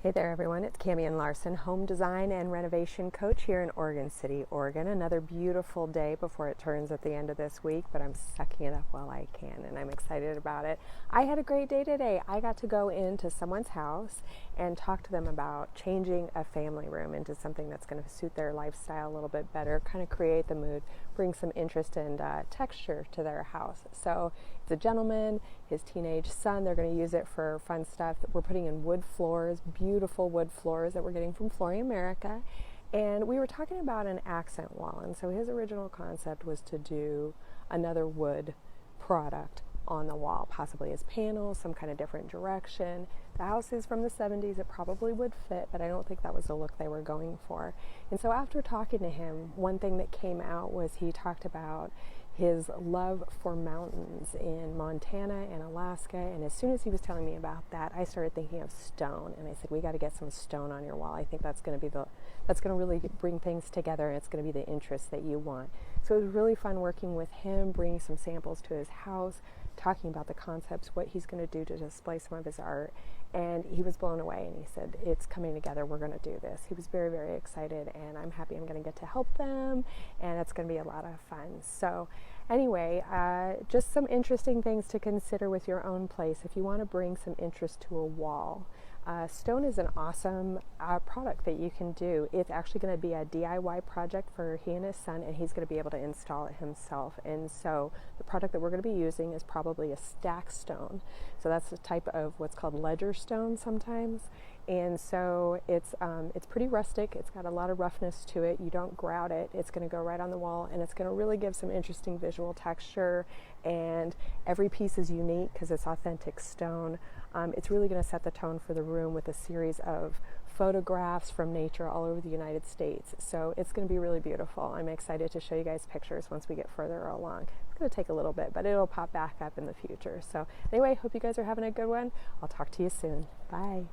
Hey there everyone, it's Camian Larson, Home Design and Renovation Coach here in Oregon City, Oregon. Another beautiful day before it turns at the end of this week, but I'm sucking it up while I can and I'm excited about it. I had a great day today. I got to go into someone's house and talk to them about changing a family room into something that's going to suit their lifestyle a little bit better, kind of create the mood, bring some interest and texture to their house. So it's a gentleman, his teenage son, they're going to use it for fun stuff. We're putting in wood floors, beautiful wood floors that we're getting from Flooring America. And we were talking about an accent wall. And so his original concept was to do another wood product on the wall, possibly as panels, some kind of different direction. The house is from the 70s. It probably would fit, but I don't think that was the look they were going for. And so after talking to him, one thing that came out was he talked about his love for mountains in Montana and Alaska. And as soon as he was telling me about that, I started thinking of stone. And I said, we got to get some stone on your wall. I think that's going to really bring things together. And it's going to be the interest that you want. So it was really fun working with him, bringing some samples to his house, talking about the concepts, what he's going to do to display some of his art. And he was blown away and he said, it's coming together, we're going to do this. He was very, very excited and I'm happy I'm going to get to help them and it's going to be a lot of fun. So anyway, just some interesting things to consider with your own place if you want to bring some interest to a wall. Stone is an awesome product that you can do. It's actually going to be a DIY project for he and his son, and he's going to be able to install it himself. And so the product that we're going to be using is probably a stack stone. So that's the type of what's called ledger stone sometimes. And so it's pretty rustic. It's got a lot of roughness to it. You don't grout it. It's going to go right on the wall, and it's going to really give some interesting visual texture. And every piece is unique because it's authentic stone. It's really going to set the tone for the room with a series of photographs from nature all over the United States. So it's going to be really beautiful. I'm excited to show you guys pictures once we get further along. It's going to take a little bit, but it'll pop back up in the future. So anyway, hope you guys are having a good one. I'll talk to you soon. Bye.